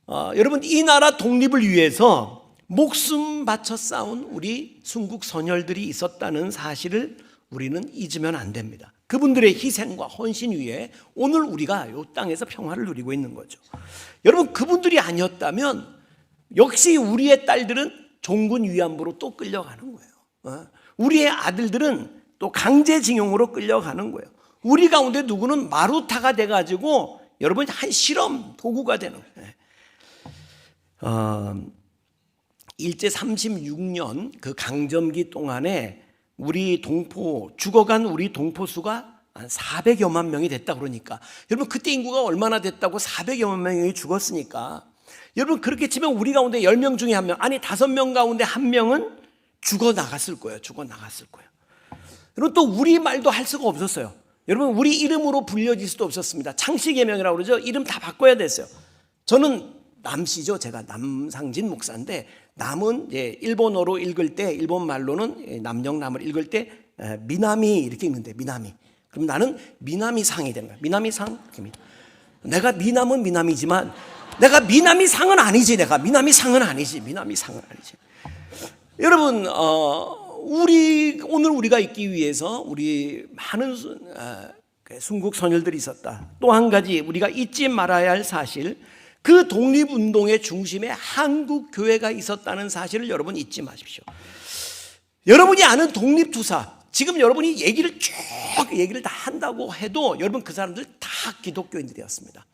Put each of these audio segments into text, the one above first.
여러분, 이 나라 독립을 위해서 목숨 바쳐 싸운 우리 순국 선열들이 있었다는 사실을 우리는 잊으면 안 됩니다. 그분들의 희생과 헌신 위에 오늘 우리가 이 땅에서 평화를 누리고 있는 거죠. 여러분, 그분들이 아니었다면 역시 우리의 딸들은 종군 위안부로 또 끌려가는 거예요. 우리의 아들들은 또 강제징용으로 끌려가는 거예요. 우리 가운데 누구는 마루타가 돼가지고 여러분 한 실험 도구가 되는 거예요. 일제 36년 그 강점기 동안에 우리 동포, 죽어간 우리 동포 수가 한 400여만 명이 됐다 그러니까 여러분 그때 인구가 얼마나 됐다고 400여만 명이 죽었으니까 여러분 그렇게 치면 우리 가운데 10명 중에 1명, 아니 5명 가운데 1명은 죽어나갔을 거예요. 죽어나갔을 거예요. 여러분 또 우리 말도 할 수가 없었어요. 여러분 우리 이름으로 불려질 수도 없었습니다. 창씨개명이라고 그러죠. 이름 다 바꿔야 됐어요. 저는 남씨죠. 제가 남상진 목사인데 남은 일본어로 읽을 때 일본 말로는 남영남을 읽을 때 미나미 이렇게 읽는데 미나미. 그럼 나는 미나미상이 되는 거야. 미나미상. 내가 미남은 미남이지만 내가 미나미상은 아니지. 내가 미나미상은 아니지. 미나미상은 아니지. 여러분 오늘 우리가 있기 위해서 우리 많은 순국 선열들이 있었다. 또 한 가지 우리가 잊지 말아야 할 사실, 그 독립운동의 중심에 한국 교회가 있었다는 사실을 여러분 잊지 마십시오. 여러분이 아는 독립투사, 지금 여러분이 얘기를 다 한다고 해도 여러분 그 사람들 다 기독교인들이었습니다.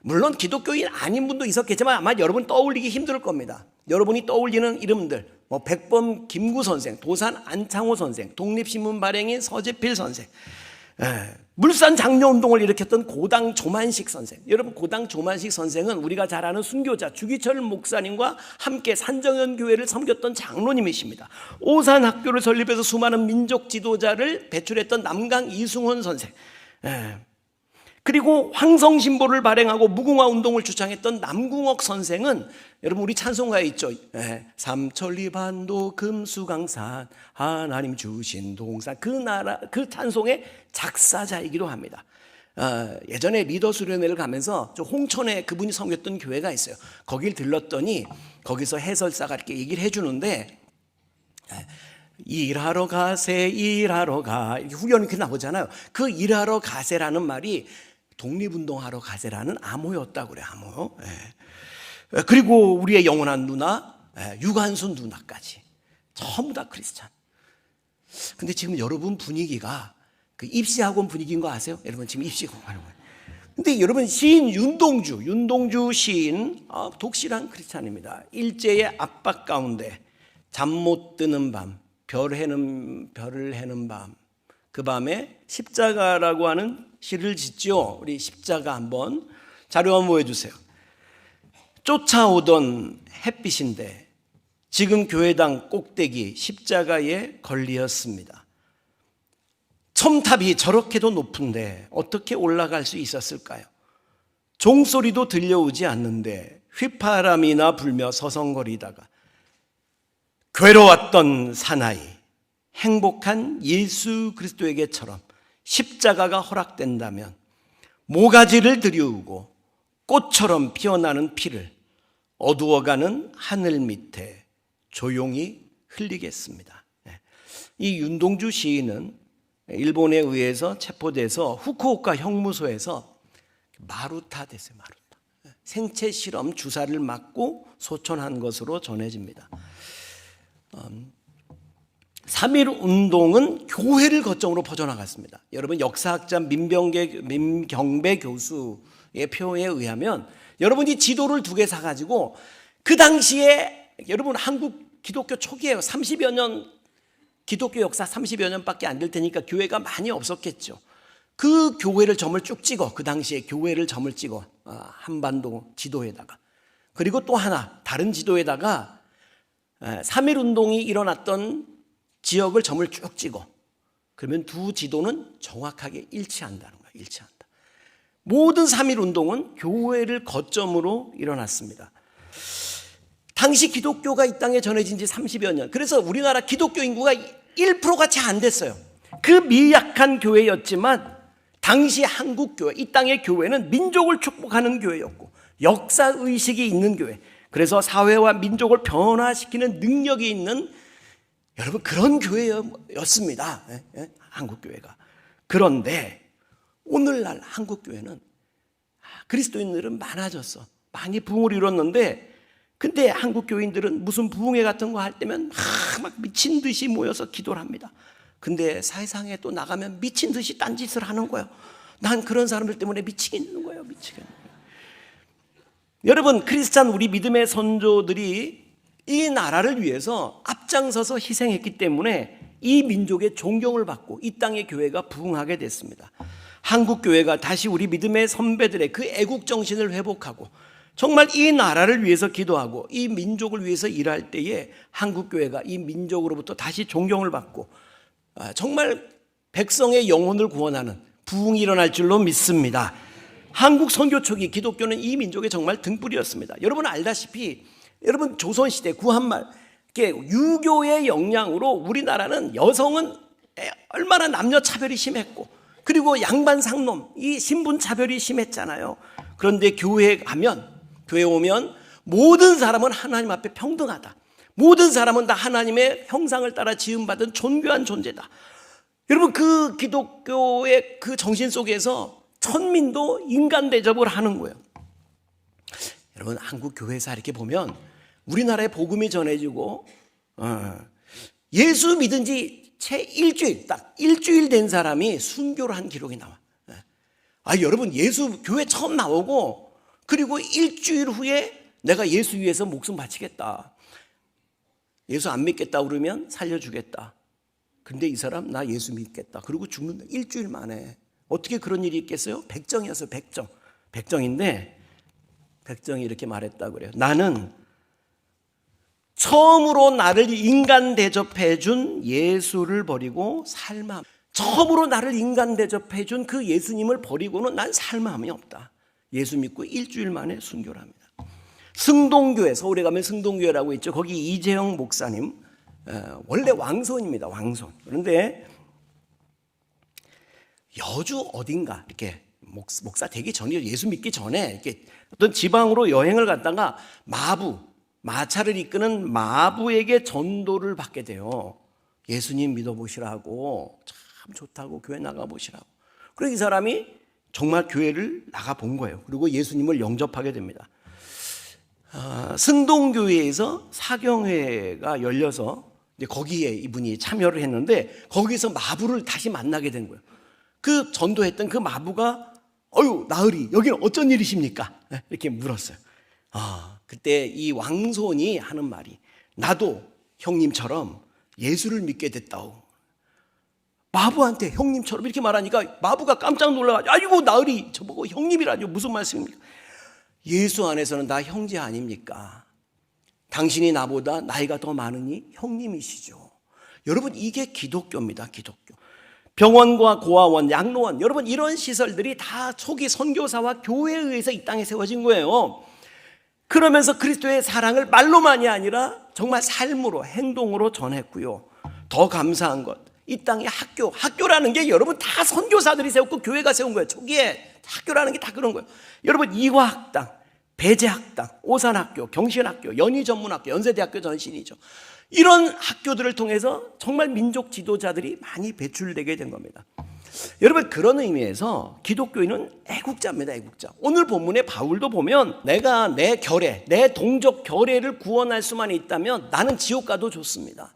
물론 기독교인 아닌 분도 있었겠지만 아마 여러분 떠올리기 힘들 겁니다. 여러분이 떠올리는 이름들, 백범 김구 선생, 도산 안창호 선생, 독립신문 발행인 서재필 선생, 물산 장려운동을 일으켰던 고당 조만식 선생. 여러분 고당 조만식 선생은 우리가 잘 아는 순교자 주기철 목사님과 함께 산정현 교회를 섬겼던 장로님이십니다. 오산 학교를 설립해서 수많은 민족 지도자를 배출했던 남강 이승훈 선생, 그리고 황성신보를 발행하고 무궁화 운동을 주창했던 남궁옥 선생은 여러분 우리 찬송가에 있죠. 삼천리반도 금수강산 하나님 주신 동산, 그 찬송의 작사자이기도 합니다. 예전에 리더 수련회를 가면서 저 홍천에 그분이 섬겼던 교회가 있어요. 거길 들렀더니 거기서 해설사가 이렇게 얘기를 해주는데 일하러 가세 일하러 가 이렇게 후렴이 이렇게 나오잖아요. 그 일하러 가세라는 말이 독립운동하러 가세라는 암호였다고 그래요. 암호. 그리고 우리의 영원한 누나 유관순 누나까지 전부 다 크리스찬. 근데 지금 여러분 분위기가 그 입시학원 분위기인 거 아세요? 여러분 지금 입시학원 하는 거예요. 근데 여러분 시인 윤동주 시인 독실한 크리스찬입니다. 일제의 압박 가운데 잠 못 드는 밤, 별을 해는 밤, 그 밤에 십자가라고 하는 시를 짓죠. 우리 십자가 한번 자료 한번 보여주세요. 쫓아오던 햇빛인데 지금 교회당 꼭대기 십자가에 걸리었습니다. 첨탑이 저렇게도 높은데 어떻게 올라갈 수 있었을까요? 종소리도 들려오지 않는데 휘파람이나 불며 서성거리다가 괴로웠던 사나이, 행복한 예수 그리스도에게처럼 십자가가 허락된다면 모가지를 들이우고 꽃처럼 피어나는 피를 어두워가는 하늘 밑에 조용히 흘리겠습니다. 이 윤동주 시인은 일본에 의해서 체포돼서 후쿠오카 형무소에서 마루타 됐어요. 마루타. 생체 실험 주사를 맞고 소천한 것으로 전해집니다. 3.1 운동은 교회를 거점으로 퍼져나갔습니다. 여러분 역사학자 민경배 교수의 표현에 의하면 여러분이 지도를 2개 사가지고 그 당시에 여러분 한국 기독교 초기에요. 30여 년 기독교 역사 30여 년밖에 안 될 테니까 교회가 많이 없었겠죠. 그 교회를 점을 쭉 찍어, 그 당시에 교회를 점을 찍어 한반도 지도에다가, 그리고 또 하나 다른 지도에다가 3.1 운동이 일어났던 지역을 점을 쭉 찍어. 그러면 두 지도는 정확하게 일치한다는 거예요. 일치한다. 모든 3.1 운동은 교회를 거점으로 일어났습니다. 당시 기독교가 이 땅에 전해진 지 30여 년. 그래서 우리나라 기독교 인구가 1%가 채 안 됐어요. 그 미약한 교회였지만 당시 한국 교회, 이 땅의 교회는 민족을 축복하는 교회였고 역사의식이 있는 교회, 그래서 사회와 민족을 변화시키는 능력이 있는 여러분 그런 교회였습니다. 한국교회가. 그런데 오늘날 한국교회는 그리스도인들은 많아졌어. 많이 부흥을 이뤘는데, 근데 한국교인들은 무슨 부흥회 같은 거 할 때면 막 미친 듯이 모여서 기도를 합니다. 근데 사회상에 또 나가면 미친 듯이 딴짓을 하는 거예요. 난 그런 사람들 때문에 미치겠는 거예요. 미치겠는 거예요. 여러분, 크리스찬 우리 믿음의 선조들이 이 나라를 위해서 앞장서서 희생했기 때문에 이 민족의 존경을 받고 이 땅의 교회가 부흥하게 됐습니다. 한국 교회가 다시 우리 믿음의 선배들의 그 애국 정신을 회복하고 정말 이 나라를 위해서 기도하고 이 민족을 위해서 일할 때에 한국 교회가 이 민족으로부터 다시 존경을 받고 정말 백성의 영혼을 구원하는 부흥이 일어날 줄로 믿습니다. 한국 선교 초기 기독교는 이 민족의 정말 등불이었습니다. 여러분 알다시피 여러분 조선시대 구한말 유교의 영향으로 우리나라는 여성은 얼마나 남녀 차별이 심했고, 그리고 양반 상놈 이 신분 차별이 심했잖아요. 그런데 교회에 오면 모든 사람은 하나님 앞에 평등하다. 모든 사람은 다 하나님의 형상을 따라 지음받은 존귀한 존재다. 여러분 그 기독교의 그 정신 속에서 천민도 인간 대접을 하는 거예요. 여러분 한국 교회에서 이렇게 보면 우리나라에 복음이 전해지고 예수 믿은 지 채 일주일, 딱 일주일 된 사람이 순교를 한 기록이 나와. 여러분 예수 교회 처음 나오고 그리고 일주일 후에 내가 예수 위해서 목숨 바치겠다, 예수 안 믿겠다 그러면 살려주겠다. 근데 이 사람 나 예수 믿겠다 그리고 죽는다. 일주일 만에. 어떻게 그런 일이 있겠어요? 백정이었어요. 백정인데 백정이 이렇게 말했다 그래요. 나는 처음으로 나를 인간 대접해 준 예수를 버리고 살마음, 처음으로 나를 인간 대접해 준 그 예수님을 버리고는 난 살마음이 없다. 예수 믿고 일주일 만에 순교를 합니다. 승동교회, 서울에 가면 승동교회라고 있죠. 거기 이재영 목사님, 원래 왕손입니다. 왕손. 그런데 여주 어딘가 이렇게 목사 되기 전에, 예수 믿기 전에 이렇게 어떤 지방으로 여행을 갔다가 마차를 이끄는 마부에게 전도를 받게 돼요. 예수님 믿어보시라고, 참 좋다고, 교회 나가보시라고. 그래서 이 사람이 정말 교회를 나가본 거예요. 그리고 예수님을 영접하게 됩니다. 승동교회에서 사경회가 열려서 이제 거기에 이분이 참여를 했는데 거기서 마부를 다시 만나게 된 거예요. 그 전도했던 그 마부가 나으리 여기는 어쩐 일이십니까? 이렇게 물었어요. 그때 이 왕손이 하는 말이, 나도 형님처럼 예수를 믿게 됐다오. 마부한테 형님처럼 이렇게 말하니까 마부가 깜짝 놀라가지고, 아이고 나으리 저보고 형님이라뇨, 무슨 말씀입니까? 예수 안에서는 다 형제 아닙니까? 당신이 나보다 나이가 더 많으니 형님이시죠. 여러분 이게 기독교입니다. 기독교. 병원과 고아원, 양로원, 여러분 이런 시설들이 다 초기 선교사와 교회에 의해서 이 땅에 세워진 거예요. 그러면서 그리스도의 사랑을 말로만이 아니라 정말 삶으로, 행동으로 전했고요. 더 감사한 것, 이 땅의 학교라는 게 여러분 다 선교사들이 세웠고 교회가 세운 거예요. 초기에 학교라는 게 다 그런 거예요. 여러분 이화학당, 배재학당, 오산학교, 경신학교, 연희전문학교, 연세대학교 전신이죠. 이런 학교들을 통해서 정말 민족 지도자들이 많이 배출되게 된 겁니다. 여러분 그런 의미에서 기독교인은 애국자입니다. 애국자. 오늘 본문의 바울도 보면 내가 내 결례, 내 동족 결례를 구원할 수만 있다면 나는 지옥 가도 좋습니다.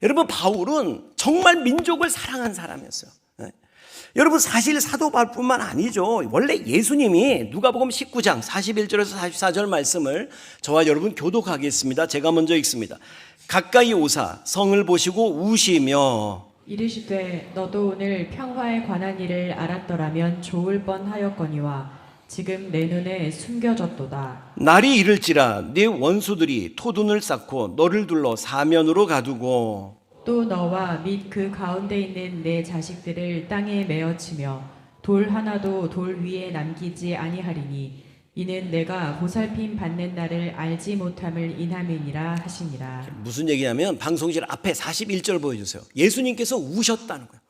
여러분 바울은 정말 민족을 사랑한 사람이었어요. 여러분 사실 사도 바울뿐만 아니죠. 원래 예수님이 누가복음 19장 41절에서 44절 말씀을 저와 여러분 교독하겠습니다. 제가 먼저 읽습니다. 가까이 오사 성을 보시고 우시며 이르시되 너도 오늘 평화에 관한 일을 알았더라면 좋을 뻔하였거니와 지금 내 눈에 숨겨졌도다. 날이 이를지라 네 원수들이 토둔을 쌓고 너를 둘러 사면으로 가두고 또 너와 및 그 가운데 있는 내 자식들을 땅에 메어치며 돌 하나도 돌 위에 남기지 아니하리니 이는 내가 보살핌 받는 날을 알지 못함을 인함이니라 하시니라. 무슨 얘기냐면 방송실 앞에 41절 보여주세요. 예수님께서 우셨다는 거예요.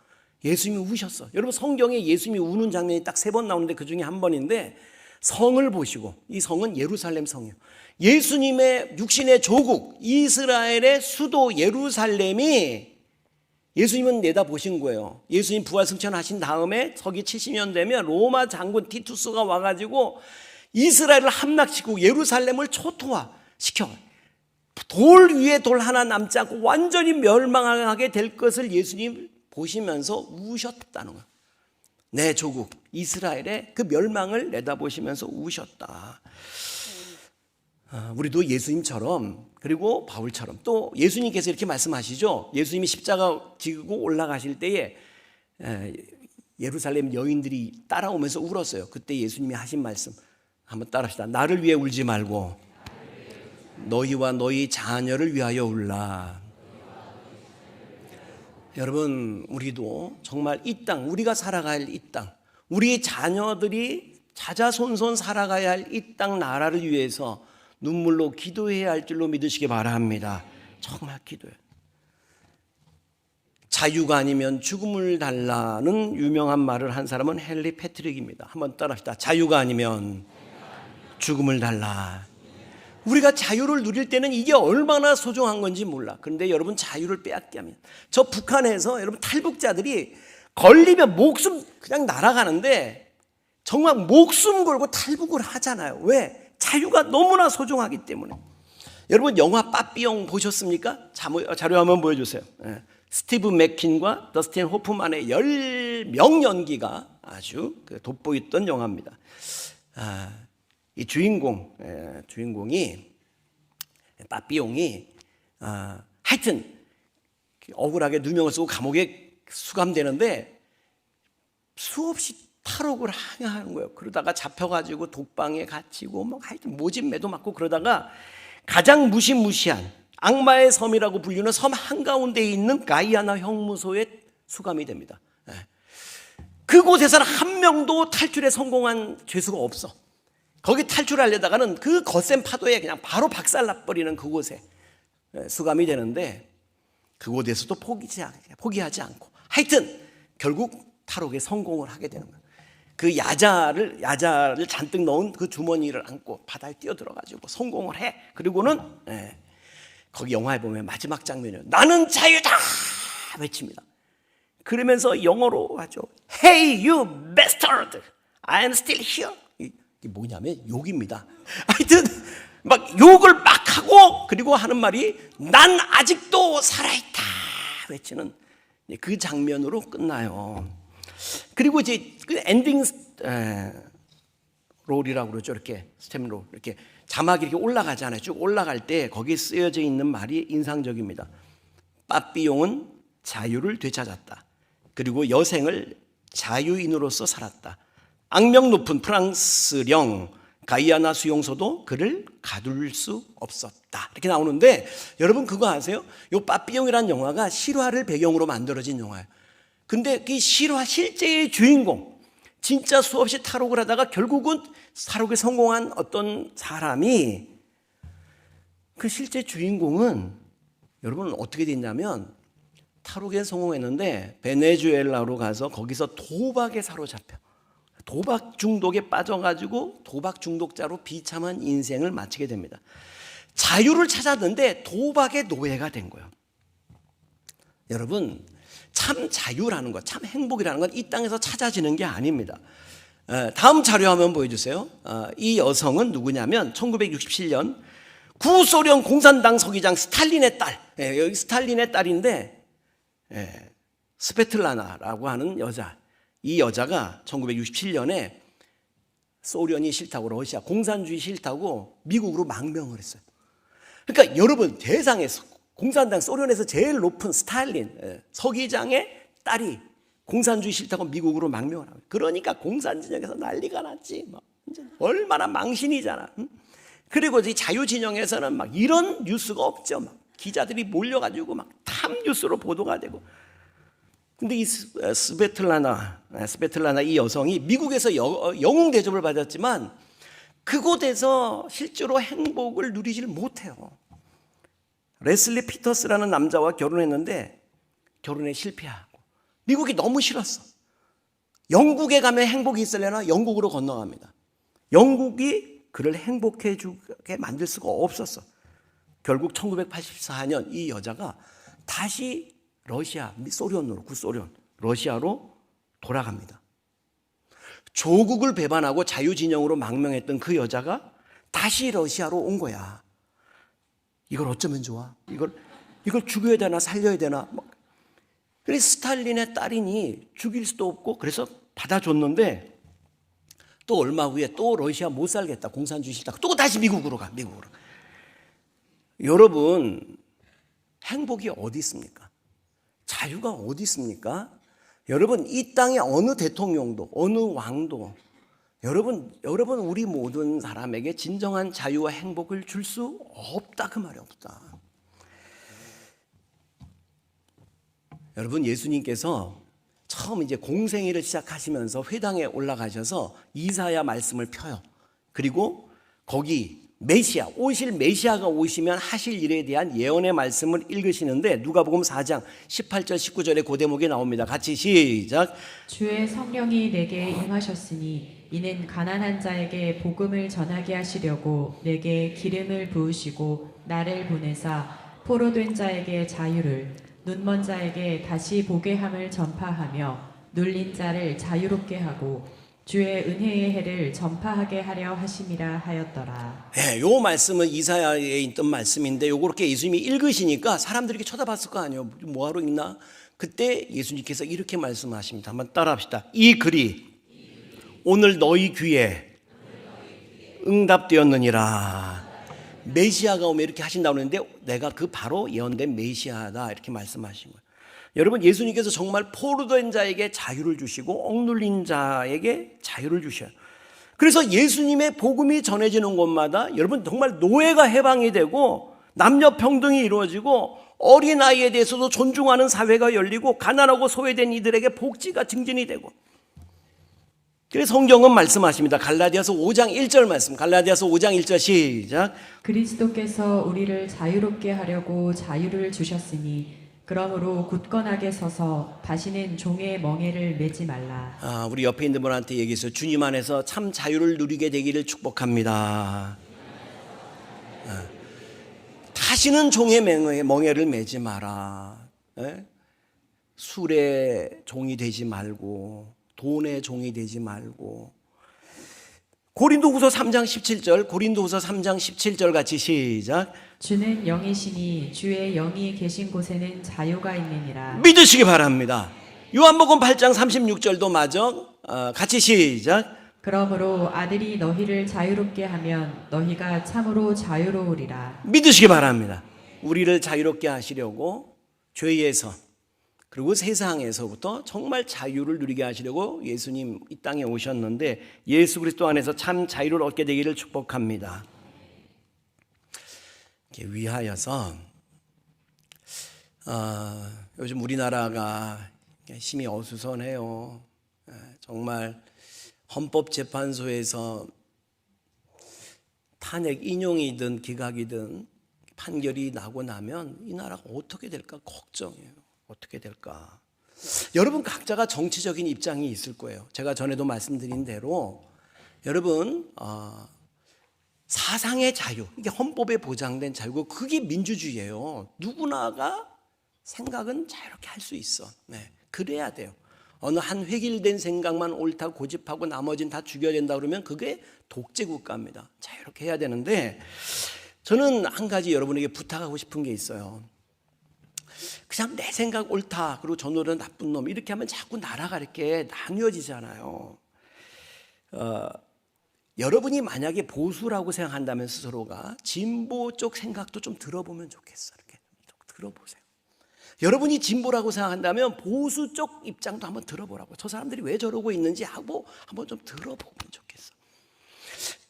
예수님이 우셨어. 여러분 성경에 예수님이 우는 장면이 딱 3번 나오는데 그 중에 한 번인데 성을 보시고, 이 성은 예루살렘 성이에요. 예수님의 육신의 조국 이스라엘의 수도 예루살렘이 예수님은 내다보신 거예요. 예수님 부활 승천하신 다음에 서기 70년 되면 로마 장군 티투스가 와가지고 이스라엘을 함락시키고 예루살렘을 초토화시켜 돌 위에 돌 하나 남지 않고 완전히 멸망하게 될 것을 예수님 보시면서 우셨다는 거예요. 내 조국 이스라엘의 그 멸망을 내다보시면서 우셨다. 우리도 예수님처럼, 그리고 바울처럼, 또 예수님께서 이렇게 말씀하시죠. 예수님이 십자가 지고 올라가실 때에 예루살렘 여인들이 따라오면서 울었어요. 그때 예수님이 하신 말씀 한번 따라합시다. 나를 위해 울지 말고 너희와 너희 자녀를 위하여 울라. 여러분, 우리도 정말 이 땅, 우리가 살아갈 이 땅, 우리 자녀들이 자자손손 살아가야 할 이 땅 나라를 위해서 눈물로 기도해야 할 줄로 믿으시기 바랍니다. 정말 기도해요. 자유가 아니면 죽음을 달라는 유명한 말을 한 사람은 헨리 패트릭입니다. 한번 따라합시다. 자유가 아니면 죽음을 달라. 우리가 자유를 누릴 때는 이게 얼마나 소중한 건지 몰라. 그런데 여러분, 자유를 빼앗게 하면, 저 북한에서 여러분 탈북자들이 걸리면 목숨 그냥 날아가는데 정말 목숨 걸고 탈북을 하잖아요. 왜? 자유가 너무나 소중하기 때문에. 여러분, 영화 빠삐용 보셨습니까? 자료 한번 보여주세요. 스티브 맥킨과 더스틴 호프만의 명연기가 아주 돋보였던 영화입니다. 이 주인공이 빠삐용이 하여튼 억울하게 누명을 쓰고 감옥에 수감되는데 수없이 탈옥을 하는 거예요. 그러다가 잡혀가지고 독방에 갇히고 뭐 하여튼 모진매도 맞고, 그러다가 가장 무시무시한 악마의 섬이라고 불리는 섬 한가운데에 있는 가이아나 형무소에 수감이 됩니다. 그곳에서는 한 명도 탈출에 성공한 죄수가 없어. 거기 탈출하려다가는 그 거센 파도에 그냥 바로 박살나버리는 그곳에 수감이 되는데, 그곳에서도 포기하지 않고 하여튼 결국 탈옥에 성공을 하게 되는 거예요. 그 야자를 잔뜩 넣은 그 주머니를 안고 바다에 뛰어들어가지고 성공을 해. 그리고는 거기 영화에 보면 마지막 장면이에요. 나는 자유다 외칩니다. 그러면서 영어로 하죠. Hey you bastard, I am still here. 이게 뭐냐면 욕입니다. 하여튼 막 욕을 막 하고, 그리고 하는 말이 난 아직도 살아있다 외치는 그 장면으로 끝나요. 그리고 이제 그 엔딩 롤이라고 그러죠. 이렇게 스템 롤, 이렇게 자막이 이렇게 올라가잖아요. 쭉 올라갈 때 거기에 쓰여져 있는 말이 인상적입니다. 빠삐용은 자유를 되찾았다. 그리고 여생을 자유인으로서 살았다. 악명 높은 프랑스령 가이아나 수용소도 그를 가둘 수 없었다. 이렇게 나오는데, 여러분 그거 아세요? 이 빠삐용이라는 영화가 실화를 배경으로 만들어진 영화예요. 근데 그 실화, 실제의 주인공, 진짜 수없이 탈옥을 하다가 결국은 탈옥에 성공한 어떤 사람이, 그 실제 주인공은 여러분 어떻게 됐냐면, 탈옥에 성공했는데 베네수엘라로 가서 거기서 도박에 사로잡혀 도박 중독에 빠져가지고 도박 중독자로 비참한 인생을 마치게 됩니다. 자유를 찾았는데 도박의 노예가 된 거예요. 여러분, 참 자유라는 것, 참 행복이라는 건 이 땅에서 찾아지는 게 아닙니다. 다음 자료 한번 보여주세요. 이 여성은 누구냐면 1967년 구소련 공산당 서기장 스탈린의 딸, 여기 스탈린의 딸인데, 스베틀라나라고 하는 여자, 이 여자가 1967년에 소련이 싫다고, 러시아 공산주의 싫다고 미국으로 망명을 했어요. 그러니까 여러분, 세상에서 공산당 소련에서 제일 높은 스탈린 서기장의 딸이 공산주의 싫다고 미국으로 망명을 하고, 그러니까 공산진영에서 난리가 났지. 막 얼마나 망신이잖아. 그리고 이 자유진영에서는 막 이런 뉴스가 없죠. 막 기자들이 몰려가지고 막 탑 뉴스로 보도가 되고. 근데 이 스베틀라나 이 여성이 미국에서 영웅 대접을 받았지만 그곳에서 실제로 행복을 누리질 못해요. 레슬리 피터스라는 남자와 결혼했는데 결혼에 실패하고, 미국이 너무 싫었어. 영국에 가면 행복이 있으려나 영국으로 건너갑니다. 영국이 그를 행복해 주게 만들 수가 없었어. 결국 1984년 이 여자가 다시 러시아, 소련으로, 구소련, 러시아로 돌아갑니다. 조국을 배반하고 자유진영으로 망명했던 그 여자가 다시 러시아로 온 거야. 이걸 어쩌면 좋아? 이걸 죽여야 되나 살려야 되나? 그래서 스탈린의 딸이니 죽일 수도 없고 그래서 받아줬는데 또 얼마 후에 또 러시아 못 살겠다. 공산주의 싫다. 또 다시 미국으로 가. 미국으로. 여러분, 행복이 어디 있습니까? 자유가 어디 있습니까? 여러분, 이 땅의 어느 대통령도 어느 왕도 여러분 우리 모든 사람에게 진정한 자유와 행복을 줄 수 없다. 그 말이 없다. 여러분, 예수님께서 처음 이제 공생애를 시작하시면서 회당에 올라가셔서 이사야 말씀을 펴요. 그리고 거기 메시아, 오실 메시아가 오시면 하실 일에 대한 예언의 말씀을 읽으시는데 누가복음 4장 18절 19절에 그 대목이 나옵니다. 같이 시작. 주의 성령이 내게 임하셨으니 이는 가난한 자에게 복음을 전하게 하시려고 내게 기름을 부으시고 나를 보내사 포로된 자에게 자유를 눈먼 자에게 다시 보게 함을 전파하며 눌린 자를 자유롭게 하고 주의 은혜의 해를 전파하게 하려 하심이라 하였더라. 네, 요 말씀은 이사야에 있던 말씀인데 요렇게 예수님이 읽으시니까 사람들이 이렇게 쳐다봤을 거 아니에요. 뭐하러 읽나? 그때 예수님께서 이렇게 말씀하십니다. 한번 따라합시다. 이 글이 오늘 너희 귀에 응답되었느니라. 메시아가 오면 이렇게 하신다고 하는데 내가 그 바로 예언된 메시아다 이렇게 말씀하신 거예요. 여러분, 예수님께서 정말 포로된 자에게 자유를 주시고 억눌린 자에게 자유를 주셔요. 그래서 예수님의 복음이 전해지는 곳마다 여러분 정말 노예가 해방이 되고 남녀 평등이 이루어지고 어린아이에 대해서도 존중하는 사회가 열리고 가난하고 소외된 이들에게 복지가 증진이 되고. 그래서 성경은 말씀하십니다. 갈라디아서 5장 1절 말씀. 갈라디아서 5장 1절 시작. 그리스도께서 우리를 자유롭게 하려고 자유를 주셨으니 그러므로 굳건하게 서서 다시는 종의 멍에를 매지 말라. 우리 옆에 있는 분한테 얘기해서 주님 안에서 참 자유를 누리게 되기를 축복합니다. 다시는 종의 멍에를 매지 마라. 술의 종이 되지 말고 돈의 종이 되지 말고. 고린도후서 3장 17절, 고린도후서 3장 17절 같이 시작. 주는 영이시니 주의 영이 계신 곳에는 자유가 있느니라. 믿으시기 바랍니다. 요한복음 8장 36절도 맞아. 같이 시작. 그러므로 아들이 너희를 자유롭게 하면 너희가 참으로 자유로우리라. 믿으시기 바랍니다. 우리를 자유롭게 하시려고 죄에서 그리고 세상에서부터 정말 자유를 누리게 하시려고 예수님 이 땅에 오셨는데 예수 그리스도 안에서 참 자유를 얻게 되기를 축복합니다. 이렇게 위하여서 요즘 우리나라가 힘이 어수선해요. 정말 헌법재판소에서 탄핵 인용이든 기각이든 판결이 나고 나면 이 나라가 어떻게 될까 걱정이에요. 어떻게 될까? 여러분 각자가 정치적인 입장이 있을 거예요. 제가 전에도 말씀드린 대로 여러분 사상의 자유, 이게 헌법에 보장된 자유고 그게 민주주의예요. 누구나가 생각은 자유롭게 할 수 있어. 네, 그래야 돼요. 어느 한 획일된 생각만 옳다고 고집하고 나머지는 다 죽여야 된다 그러면 그게 독재 국가입니다. 자유롭게 해야 되는데 저는 한 가지 여러분에게 부탁하고 싶은 게 있어요. 그냥 내 생각 옳다 그리고 저놈은 나쁜 놈 이렇게 하면 자꾸 나라가 이렇게 나뉘어지잖아요. 여러분이 만약에 보수라고 생각한다면 스스로가 진보 쪽 생각도 좀 들어보면 좋겠어. 이렇게 좀 들어보세요. 여러분이 진보라고 생각한다면 보수 쪽 입장도 한번 들어보라고. 저 사람들이 왜 저러고 있는지 하고 한번 좀 들어보면 좋겠어.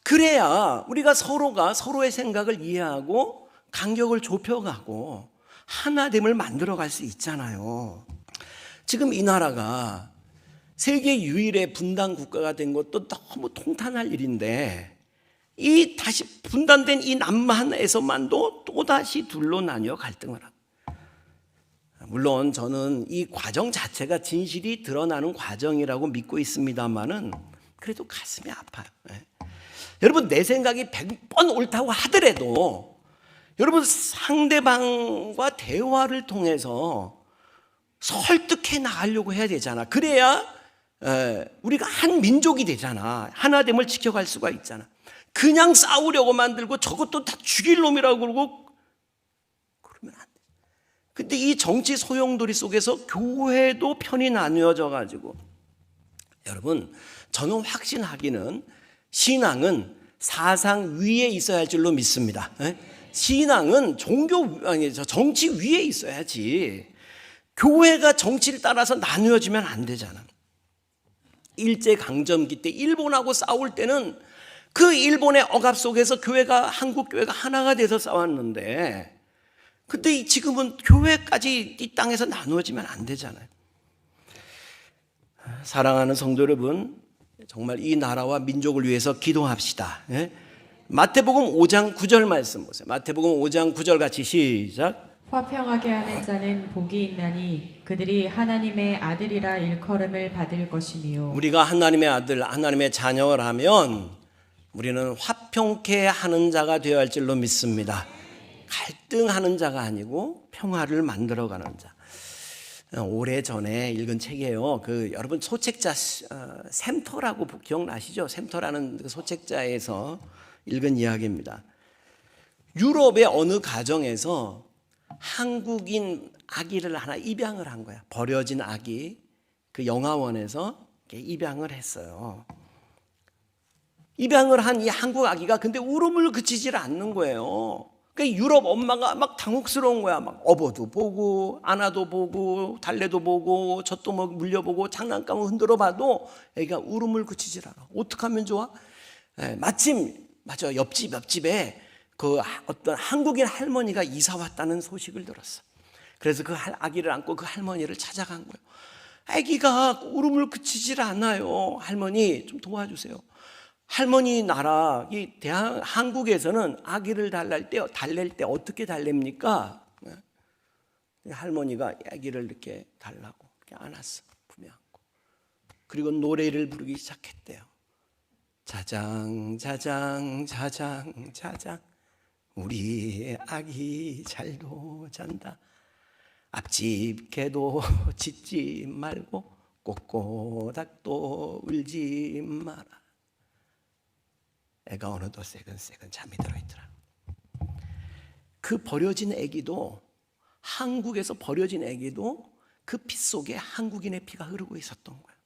그래야 우리가 서로가 서로의 생각을 이해하고 간격을 좁혀가고 하나됨을 만들어갈 수 있잖아요. 지금 이 나라가 세계 유일의 분단 국가가 된 것도 너무 통탄할 일인데 이 다시 분단된 이 남한에서만도 또다시 둘로 나뉘어 갈등을 하고, 물론 저는 이 과정 자체가 진실이 드러나는 과정이라고 믿고 있습니다만은 그래도 가슴이 아파요. 여러분 내 생각이 100번 옳다고 하더라도 여러분 상대방과 대화를 통해서 설득해 나가려고 해야 되잖아. 그래야 우리가 한 민족이 되잖아. 하나됨을 지켜갈 수가 있잖아. 그냥 싸우려고 만들고 저것도 다 죽일 놈이라고 그러고 그러면 안 돼. 근데 이 정치 소용돌이 속에서 교회도 편이 나뉘어져 가지고 여러분 저는 확신하기는 신앙은 사상 위에 있어야 할 줄로 믿습니다. 신앙은 정치 위에 있어야지. 교회가 정치를 따라서 나누어지면 안 되잖아. 일제강점기 때 일본하고 싸울 때는 그 일본의 억압 속에서 한국 교회가 하나가 돼서 싸웠는데, 근데 지금은 교회까지 이 땅에서 나누어지면 안 되잖아요. 사랑하는 성도 여러분, 정말 이 나라와 민족을 위해서 기도합시다. 마태복음 5장 9절 말씀 보세요. 마태복음 5장 9절 같이 시작. 화평하게 하는 자는 복이 있나니 그들이 하나님의 아들이라 일컬음을 받을 것이니요. 우리가 하나님의 아들, 하나님의 자녀라면 우리는 화평케 하는 자가 되어야 할 줄로 믿습니다. 갈등하는 자가 아니고 평화를 만들어가는 자. 오래전에 읽은 책이에요. 여러분 소책자 샘터라고 기억나시죠? 샘터라는 그 소책자에서 읽은 이야기입니다. 유럽의 어느 가정에서 한국인 아기를 하나 입양을 한 거야. 버려진 아기. 그 영화원에서 입양을 했어요. 입양을 한 이 한국 아기가 근데 울음을 그치질 않는 거예요. 그러니까 유럽 엄마가 막 당혹스러운 거야. 막 업어도 보고 안아도 보고 달래도 보고 젖도 물려보고 장난감을 흔들어 봐도 애가 울음을 그치질 않아. 어떻게 하면 좋아? 마침 맞아 옆집에 그 어떤 한국인 할머니가 이사 왔다는 소식을 들었어. 그래서 그 아기를 안고 그 할머니를 찾아간 거예요. 아기가 울음을 그치질 않아요. 할머니 좀 도와주세요. 할머니 나라 한국에서는 아기를 달랠 때 어떻게 달랩니까? 할머니가 아기를 이렇게 달라고 이렇게 안았어. 품에 안고. 그리고 노래를 부르기 시작했대요. 자장 자장 자장 자장 우리 아기 잘도 잔다. 앞집 개도 짖지 말고 꼬꼬닥도 울지 마라. 애가 어느덧 새근새근 잠이 들어있더라. 그 버려진 애기도 한국에서 버려진 애기도 그 피 속에 한국인의 피가 흐르고 있었던 거예요.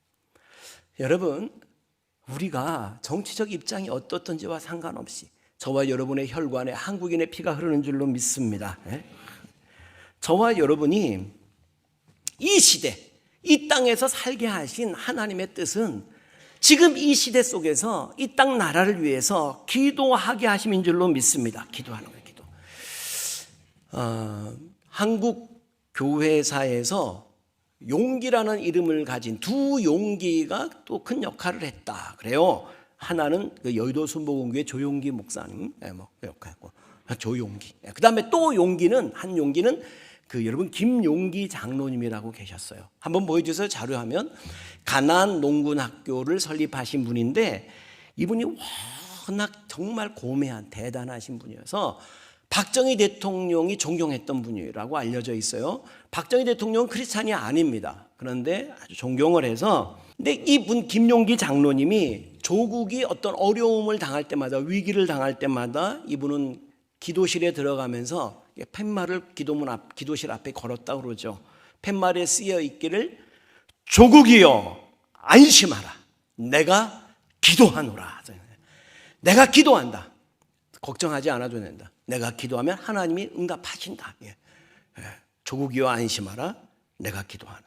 여러분 우리가 정치적 입장이 어떻든지와 상관없이 저와 여러분의 혈관에 한국인의 피가 흐르는 줄로 믿습니다. 저와 여러분이 이 시대, 이 땅에서 살게 하신 하나님의 뜻은 지금 이 시대 속에서 이 땅 나라를 위해서 기도하게 하심인 줄로 믿습니다. 기도하는 거예요. 기도. 한국 교회사에서 용기라는 이름을 가진 두 용기가 또 큰 역할을 했다. 그래요. 하나는 그 여의도 순복음교회 조용기 목사님 역할했고 조용기. 그 다음에 또 한 용기는 여러분 김용기 장로님이라고 계셨어요. 한번 보여주세요. 자료하면 가나안 농군학교를 설립하신 분인데 이분이 워낙 정말 고매한 대단하신 분이어서 박정희 대통령이 존경했던 분이라고 알려져 있어요. 박정희 대통령은 크리스찬이 아닙니다. 그런데 아주 존경을 해서 근데 이분 김용기 장로님이 조국이 어떤 어려움을 당할 때마다 위기를 당할 때마다 이분은 기도실에 들어가면서 팻말을 기도실 앞에 걸었다고 그러죠. 팻말에 쓰여 있기를 조국이여 안심하라. 내가 기도하노라. 내가 기도한다. 걱정하지 않아도 된다. 내가 기도하면 하나님이 응답하신다. 조국이여 안심하라. 내가 기도하노라.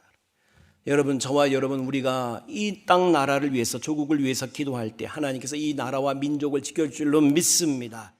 여러분 저와 여러분 우리가 이 땅 나라를 위해서 조국을 위해서 기도할 때 하나님께서 이 나라와 민족을 지켜줄 줄로 믿습니다.